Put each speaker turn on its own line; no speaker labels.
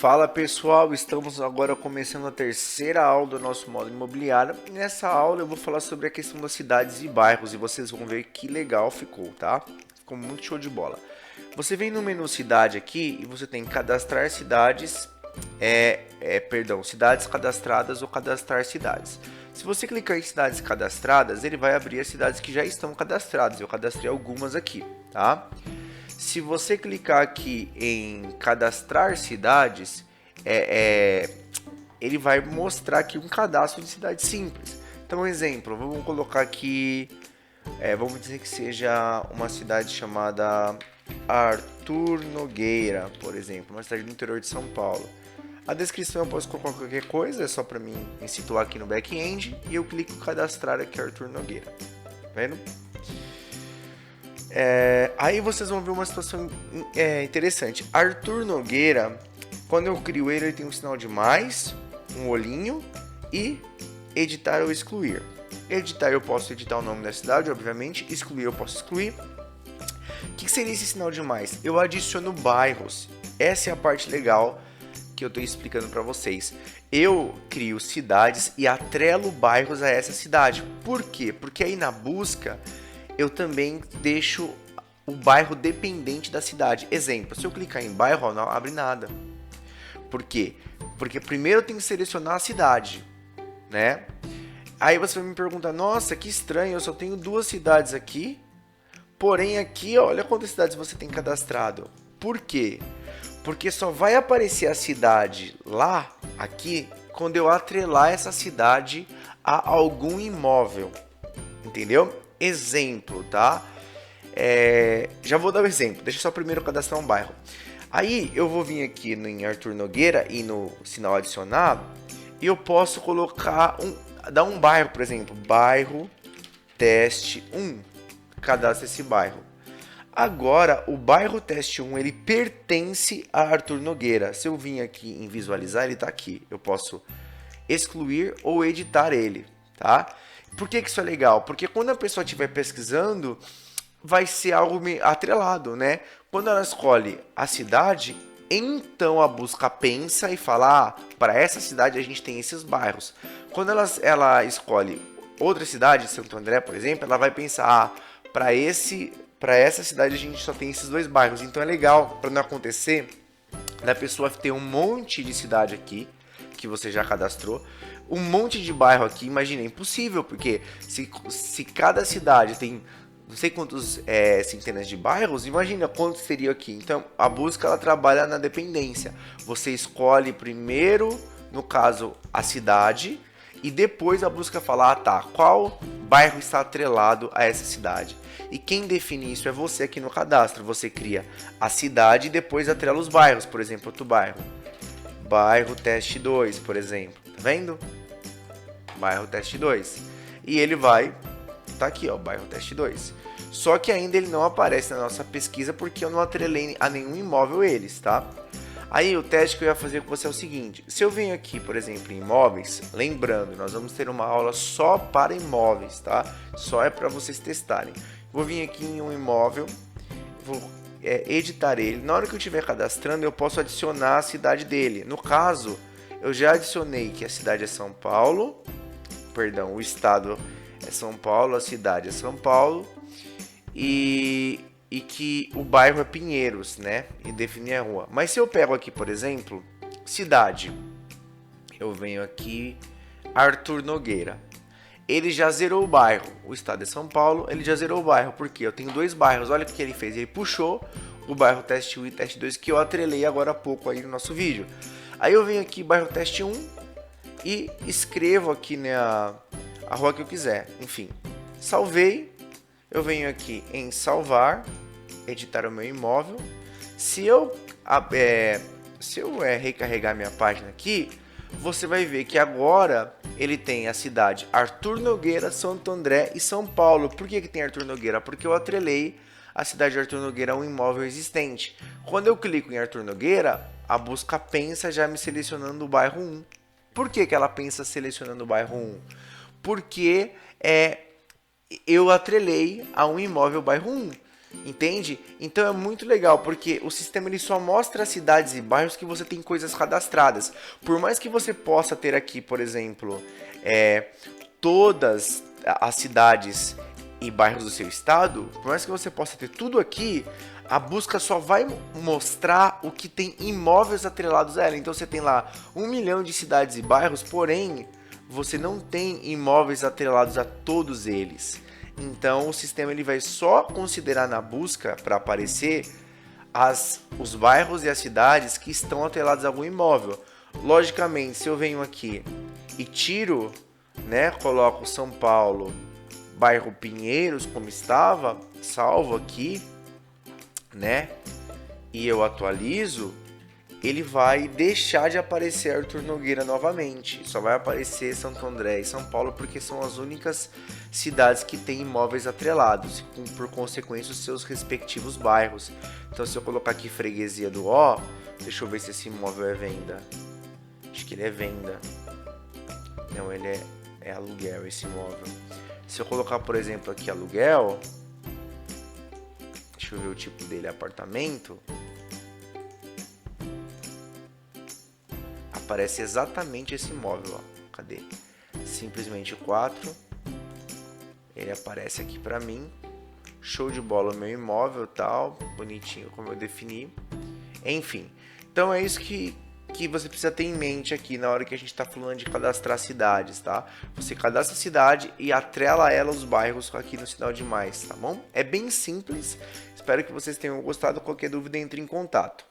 Fala pessoal, estamos agora começando a terceira aula do nosso módulo imobiliário. Nessa aula eu vou falar sobre a questão das cidades e bairros e vocês vão ver que legal ficou, tá? Ficou muito show de bola. Você vem no menu cidade aqui e você tem cadastrar cidades, cidades cadastradas ou cadastrar cidades. Se você clicar em cidades cadastradas, ele vai abrir as cidades que já estão cadastradas. Eu cadastrei algumas aqui, tá? Se você clicar aqui em cadastrar cidades, ele vai mostrar aqui um cadastro de cidade simples. Então, um exemplo, vamos colocar aqui, vamos dizer que seja uma cidade chamada Arthur Nogueira, por exemplo, uma cidade do interior de São Paulo. A descrição eu posso colocar qualquer coisa, é só para mim me situar aqui no back-end, e eu clico em cadastrar aqui Arthur Nogueira, tá vendo? Aí vocês vão ver uma situação interessante. Arthur Nogueira, quando eu crio ele, ele tem um sinal de mais, um olhinho e editar ou excluir. Editar eu posso editar o nome da cidade, obviamente. Excluir eu posso excluir. O que seria esse sinal de mais? Eu adiciono bairros. Essa é a parte legal que eu estou explicando para vocês. Eu crio cidades e atrelo bairros a essa cidade. Por quê? Porque aí na busca eu também deixo o bairro dependente da cidade. Exemplo, se eu clicar em bairro, não abre nada. Por quê? Porque primeiro eu tenho que selecionar a cidade, né? Aí você vai me perguntar, nossa, que estranho, eu só tenho 2 cidades aqui, porém aqui, olha quantas cidades você tem cadastrado. Por quê? Porque só vai aparecer a cidade lá, aqui, quando eu atrelar essa cidade a algum imóvel, entendeu? Exemplo, tá? Já vou dar um exemplo. Deixa eu só primeiro cadastrar um bairro. Aí eu vou vir aqui em Arthur Nogueira e no sinal adicionar e eu posso colocar dar um bairro, por exemplo, bairro teste 1. Cadastra esse bairro. Agora o bairro teste 1 ele pertence a Arthur Nogueira. Se eu vir aqui em visualizar, ele está aqui. Eu posso excluir ou editar ele, tá? Por que isso é legal? Porque quando a pessoa estiver pesquisando, vai ser algo atrelado, né? Quando ela escolhe a cidade, então a busca pensa e fala, para essa cidade a gente tem esses bairros. Quando ela escolhe outra cidade, Santo André, por exemplo, ela vai pensar, para essa cidade a gente só tem esses 2 bairros. Então é legal, para não acontecer da pessoa ter um monte de cidade aqui, que você já cadastrou, um monte de bairro aqui, imagina, é impossível, porque se cada cidade tem não sei quantos centenas de bairros, imagina quantos seria aqui. Então, a busca ela trabalha na dependência. Você escolhe primeiro, no caso, a cidade, e depois a busca fala, tá, qual bairro está atrelado a essa cidade. E quem define isso é você aqui no cadastro. Você cria a cidade e depois atrela os bairros, por exemplo, outro bairro. Bairro teste 2, por exemplo. Tá vendo? Bairro teste 2. E ele vai... Tá aqui, ó, bairro teste 2. Só que ainda ele não aparece na nossa pesquisa porque eu não atrelei a nenhum imóvel eles, tá? Aí o teste que eu ia fazer com você é o seguinte. Se eu venho aqui, por exemplo, em imóveis, lembrando, nós vamos ter uma aula só para imóveis, tá? Só é para vocês testarem. Vou vir aqui em um imóvel, vou editar ele. Na hora que eu estiver cadastrando, eu posso adicionar a cidade dele. No caso, eu já adicionei que a cidade é São Paulo, perdão, o estado é São Paulo, a cidade é São Paulo e que o bairro é Pinheiros, né? E definir a rua. Mas se eu pego aqui, por exemplo, cidade, eu venho aqui, Arthur Nogueira. Ele já zerou o bairro. O estado é São Paulo, ele já zerou o bairro. Por quê? Eu tenho 2 bairros. Olha o que ele fez. Ele puxou o bairro teste 1 e teste 2 que eu atrelei agora há pouco aí no nosso vídeo. Aí eu venho aqui, bairro teste 1 e escrevo aqui, né, a rua que eu quiser. Enfim, salvei. Eu venho aqui em salvar, editar o meu imóvel. Se eu recarregar minha página aqui, você vai ver que agora ele tem a cidade Arthur Nogueira, Santo André e São Paulo. Por que tem Arthur Nogueira? Porque eu atrelei a cidade de Arthur Nogueira a um imóvel existente. Quando eu clico em Arthur Nogueira, a busca pensa já me selecionando o bairro 1. Por que ela pensa selecionando o bairro 1? Porque eu atrelei a um imóvel bairro 1. Entende? Então é muito legal, porque o sistema ele só mostra cidades e bairros que você tem coisas cadastradas. Por mais que você possa ter aqui, por exemplo, todas as cidades e bairros do seu estado, por mais que você possa ter tudo aqui, a busca só vai mostrar o que tem imóveis atrelados a ela. Então você tem lá 1 milhão de cidades e bairros, porém você não tem imóveis atrelados a todos eles. Então o sistema ele vai só considerar na busca para aparecer os bairros e as cidades que estão atrelados a algum imóvel. Logicamente, se eu venho aqui e tiro, né, coloco São Paulo, bairro Pinheiros como estava, salvo aqui, né, e eu atualizo, ele vai deixar de aparecer Arthur Nogueira novamente. Só vai aparecer Santo André e São Paulo porque são as únicas cidades que têm imóveis atrelados, com, por consequência, os seus respectivos bairros. Então, se eu colocar aqui Freguesia do Ó, deixa eu ver se esse imóvel é venda. Acho que ele é venda. Não, ele é aluguel, esse imóvel. Se eu colocar, por exemplo, aqui aluguel, deixa eu ver o tipo dele, apartamento, aparece exatamente esse imóvel, ó. Cadê? Simplesmente 4. Ele aparece aqui pra mim. Show de bola o meu imóvel, tal, bonitinho como eu defini. Enfim, então é isso que você precisa ter em mente aqui na hora que a gente está falando de cadastrar cidades, tá? Você cadastra a cidade e atrela ela aos bairros aqui no sinal de mais, tá bom? É bem simples. Espero que vocês tenham gostado. Qualquer dúvida, entre em contato.